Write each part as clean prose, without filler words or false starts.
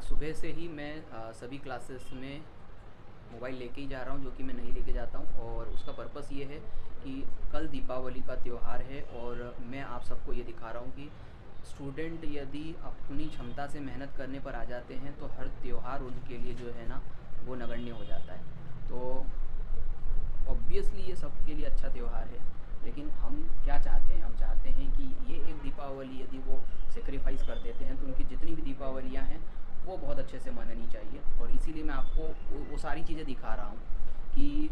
सुबह से ही मैं सभी क्लासेस में मोबाइल लेके ही जा रहा हूँ, जो कि मैं नहीं लेके जाता हूँ। और उसका पर्पस ये है कि कल दीपावली का त्यौहार है और मैं आप सबको ये दिखा रहा हूँ कि स्टूडेंट यदि अपनी क्षमता से मेहनत करने पर आ जाते हैं तो हर त्यौहार उनके लिए जो है ना वो नगण्य हो जाता है। तो ऑब्वियसली ये सबके लिए अच्छा त्यौहार है, लेकिन हम क्या चाहते हैं? हम चाहते हैं कि ये एक दीपावली यदि वो सेक्रीफाइस कर देते हैं तो उनकी जितनी भी दीपावलियाँ हैं वो बहुत अच्छे से मननी चाहिए। और इसीलिए मैं आपको वो सारी चीज़ें दिखा रहा हूँ कि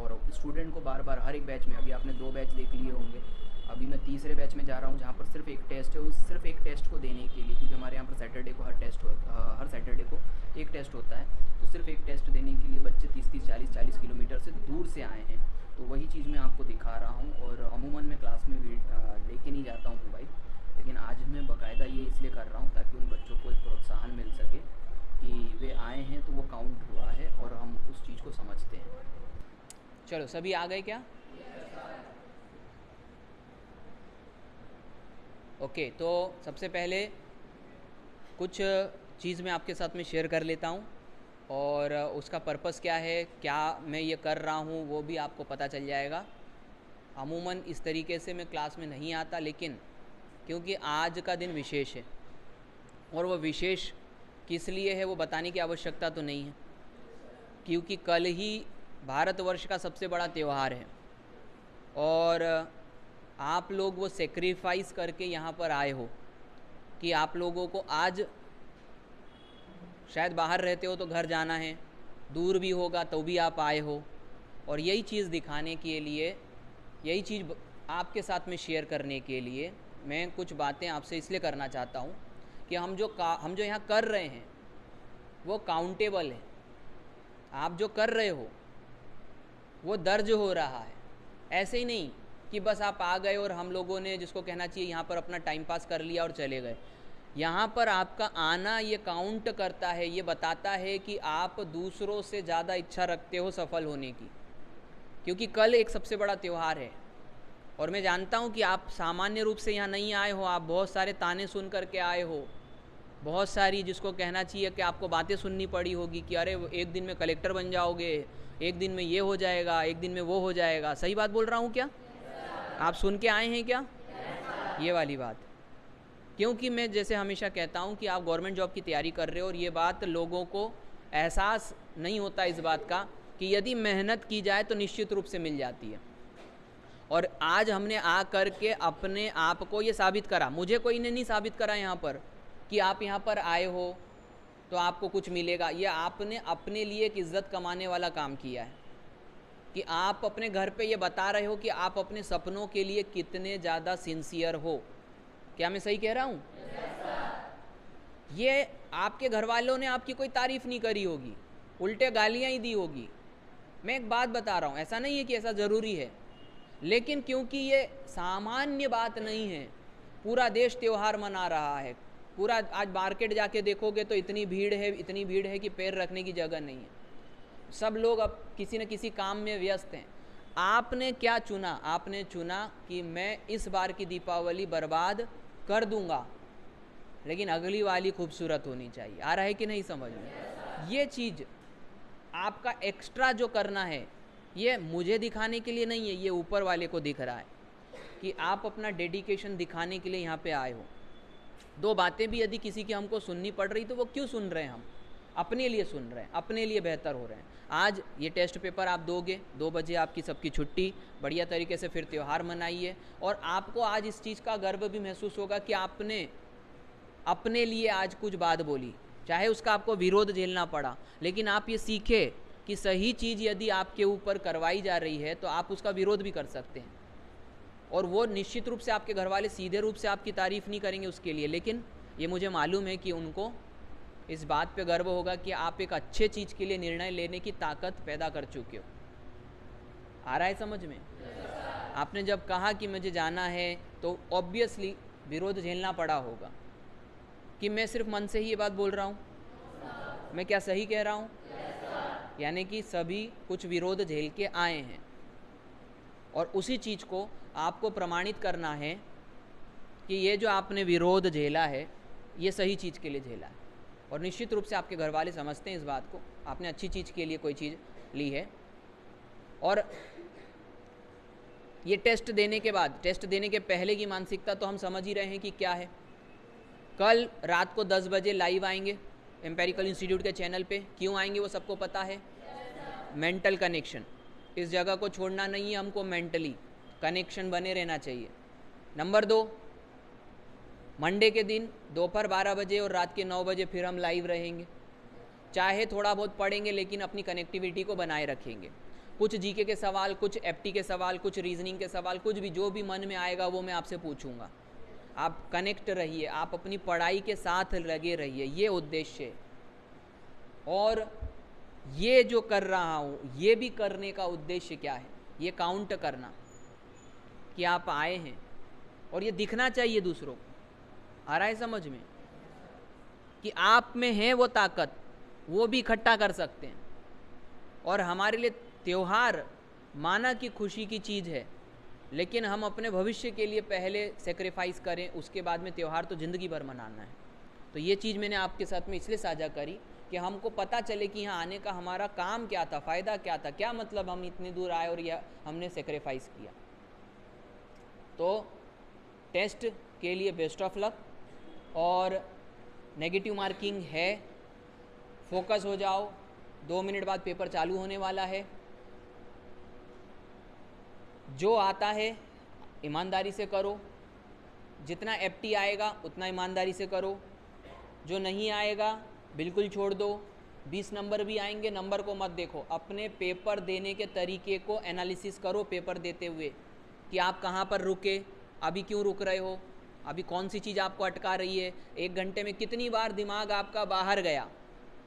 और स्टूडेंट को बार बार हर एक बैच में, अभी आपने 2 बैच देख लिए होंगे, अभी मैं तीसरे बैच में जा रहा हूँ जहाँ पर सिर्फ एक टेस्ट है। उस सिर्फ एक टेस्ट को देने के लिए, क्योंकि हमारे यहाँ पर सैटरडे को हर सैटरडे को एक टेस्ट होता है, तो सिर्फ एक टेस्ट देने के लिए बच्चे 30-30 40-40 किलोमीटर से दूर से आए हैं। तो वही चीज़ मैं आपको दिखा रहा हूँ। और अमूमन मैं क्लास में लेके नहीं जाता हूँ मोबाइल, लेकिन आज मैं बाकायदा ये इसलिए कर रहा हूँ ताकि उन बच्चों को एक प्रोत्साहन मिल सके कि वे आए हैं तो वो काउंट हुआ है और हम उस चीज़ को समझते हैं। चलो, सभी आ गए क्या? ओके, तो सबसे पहले कुछ चीज़ मैं आपके साथ में शेयर कर लेता हूँ और उसका पर्पस क्या है, क्या मैं ये कर रहा हूँ, वो भी आपको पता चल जाएगा। अमूमन इस तरीके से मैं क्लास में नहीं आता, लेकिन क्योंकि आज का दिन विशेष है और वो विशेष किस लिए है वो बताने की आवश्यकता तो नहीं है, क्योंकि कल ही भारतवर्ष का सबसे बड़ा त्यौहार है और आप लोग वो सेक्रीफाइस करके यहाँ पर आए हो कि आप लोगों को आज शायद बाहर रहते हो तो घर जाना है, दूर भी होगा तो भी आप आए हो। और यही चीज़ दिखाने के लिए, यही चीज़ आपके साथ में शेयर करने के लिए मैं कुछ बातें आपसे इसलिए करना चाहता हूँ कि हम जो यहाँ कर रहे हैं वो काउंटेबल है। आप जो कर रहे हो वो दर्ज हो रहा है। ऐसे ही नहीं कि बस आप आ गए और हम लोगों ने, जिसको कहना चाहिए, यहाँ पर अपना टाइम पास कर लिया और चले गए। यहाँ पर आपका आना ये काउंट करता है, ये बताता है कि आप दूसरों से ज़्यादा इच्छा रखते हो सफल होने की, क्योंकि कल एक सबसे बड़ा त्यौहार है। और मैं जानता हूँ कि आप सामान्य रूप से यहाँ नहीं आए हो, आप बहुत सारे ताने सुन करके आए हो, बहुत सारी, जिसको कहना चाहिए कि आपको बातें सुननी पड़ी होगी कि अरे एक दिन में कलेक्टर बन जाओगे, एक दिन में ये हो जाएगा, एक दिन में वो हो जाएगा। सही बात बोल रहा हूँ क्या? आप सुन के आए हैं क्या? ये वाली बात। क्योंकि मैं जैसे हमेशा कहता हूँ कि आप गवर्नमेंट जॉब की तैयारी कर रहे हो और ये बात लोगों को एहसास नहीं होता इस बात का कि यदि मेहनत की जाए तो निश्चित रूप से मिल जाती है। और आज हमने आ कर के अपने आप को ये साबित करा, मुझे कोई ने नहीं साबित करा यहाँ पर कि आप यहाँ पर आए हो तो आपको कुछ मिलेगा। ये आपने अपने लिए एक इज़्ज़त कमाने वाला काम किया है कि आप अपने घर पे ये बता रहे हो कि आप अपने सपनों के लिए कितने ज़्यादा सिंसियर हो। क्या मैं सही कह रहा हूँ? ये आपके घर वालों ने आपकी कोई तारीफ़ नहीं करी होगी, उल्टे गालियाँ ही दी होगी। मैं एक बात बता रहा हूँ, ऐसा नहीं है कि ऐसा ज़रूरी है, लेकिन क्योंकि ये सामान्य बात नहीं है, पूरा देश त्यौहार मना रहा है, पूरा आज मार्केट जाके देखोगे तो इतनी भीड़ है कि पैर रखने की जगह नहीं है। सब लोग अब किसी न किसी काम में व्यस्त हैं। आपने क्या चुना? आपने चुना कि मैं इस बार की दीपावली बर्बाद कर दूंगा, लेकिन अगली वाली खूबसूरत होनी चाहिए। आ रहा है कि नहीं समझ में? ये चीज़ आपका एक्स्ट्रा जो करना है, ये मुझे दिखाने के लिए नहीं है, ये ऊपर वाले को दिख रहा है कि आप अपना डेडिकेशन दिखाने के लिए यहाँ पे आए हो। 2 बातें भी यदि किसी की हमको सुननी पड़ रही तो वो क्यों सुन रहे हैं? हम अपने लिए सुन रहे हैं, अपने लिए बेहतर हो रहे हैं। आज ये टेस्ट पेपर आप दोगे, 2 बजे आपकी सबकी छुट्टी, बढ़िया तरीके से फिर त्यौहार मनाइए। और आपको आज इस चीज़ का गर्व भी महसूस होगा कि आपने अपने लिए आज कुछ बात बोली, चाहे उसका आपको विरोध झेलना पड़ा, लेकिन आप ये सीखे कि सही चीज़ यदि आपके ऊपर करवाई जा रही है तो आप उसका विरोध भी कर सकते हैं। और वो निश्चित रूप से आपके घर वाले सीधे रूप से आपकी तारीफ़ नहीं करेंगे उसके लिए, लेकिन ये मुझे मालूम है कि उनको इस बात पे गर्व होगा कि आप एक अच्छे चीज़ के लिए निर्णय लेने की ताकत पैदा कर चुके हो। आ रहा है समझ में? आपने जब कहा कि मुझे जाना है तो ऑब्वियसली विरोध झेलना पड़ा होगा कि मैं सिर्फ मन से ही ये बात बोल रहा हूँ। मैं क्या सही कह रहा हूँ? यानी कि सभी कुछ विरोध झेल के आए हैं और उसी चीज़ को आपको प्रमाणित करना है कि ये जो आपने विरोध झेला है ये सही चीज़ के लिए झेला है। और निश्चित रूप से आपके घर वाले समझते हैं इस बात को, आपने अच्छी चीज़ के लिए कोई चीज़ ली है। और ये टेस्ट देने के बाद, टेस्ट देने के पहले की मानसिकता तो हम समझ ही रहे हैं कि क्या है। कल रात को 10 बजे लाइव आएंगे एम्पेरिकल इंस्टीट्यूट के चैनल पे। क्यों आएंगे वो सबको पता है। मेंटल कनेक्शन, इस जगह को छोड़ना नहीं है हमको, मेंटली कनेक्शन बने रहना चाहिए। नंबर 2, मंडे के दिन दोपहर 12 बजे और रात के 9 बजे फिर हम लाइव रहेंगे। चाहे थोड़ा बहुत पढ़ेंगे लेकिन अपनी कनेक्टिविटी को बनाए रखेंगे। कुछ जीके के सवाल, कुछ एफटी के सवाल, कुछ रीजनिंग के सवाल, कुछ भी जो भी मन में आएगा वो मैं आपसे पूछूंगा। आप कनेक्ट रहिए, आप अपनी पढ़ाई के साथ लगे रहिए, ये उद्देश्य है। और ये जो कर रहा हूँ ये भी करने का उद्देश्य क्या है, ये काउंट करना कि आप आए हैं, और ये दिखना चाहिए दूसरों को। आ रहा है समझ में कि आप में है वो ताकत, वो भी इकट्ठा कर सकते हैं। और हमारे लिए त्यौहार माना कि खुशी की चीज़ है, लेकिन हम अपने भविष्य के लिए पहले सेक्रीफाइस करें, उसके बाद में त्यौहार तो ज़िंदगी भर मनाना है। तो ये चीज़ मैंने आपके साथ में इसलिए साझा करी कि हमको पता चले कि यहाँ आने का हमारा काम क्या था, फ़ायदा क्या था, क्या मतलब हम इतनी दूर आए और यह हमने सेक्रीफाइस किया। तो टेस्ट के लिए बेस्ट ऑफ लक। और नेगेटिव मार्किंग है, फोकस हो जाओ, 2 मिनट बाद पेपर चालू होने वाला है। जो आता है ईमानदारी से करो, जितना एफटी आएगा उतना ईमानदारी से करो, जो नहीं आएगा बिल्कुल छोड़ दो। 20 नंबर भी आएंगे, नंबर को मत देखो, अपने पेपर देने के तरीके को एनालिसिस करो पेपर देते हुए कि आप कहाँ पर रुके, अभी क्यों रुक रहे हो, अभी कौन सी चीज़ आपको अटका रही है, 1 घंटे में कितनी बार दिमाग आपका बाहर गया।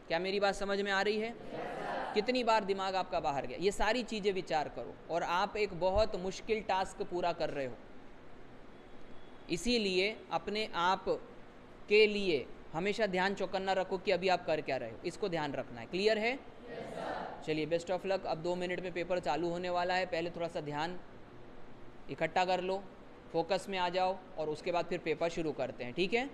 क्या मेरी बात समझ में आ रही है? कितनी बार दिमाग आपका बाहर गया, ये सारी चीज़ें विचार करो। और आप एक बहुत मुश्किल टास्क पूरा कर रहे हो, इसीलिए अपने आप के लिए हमेशा ध्यान चौकन्ना रखो कि अभी आप कर क्या रहे हो, इसको ध्यान रखना है। क्लियर है? चलिए बेस्ट ऑफ लक। अब 2 मिनट में पेपर चालू होने वाला है, पहले थोड़ा सा ध्यान इकट्ठा कर लो, फोकस में आ जाओ, और उसके बाद फिर पेपर शुरू करते हैं। ठीक है?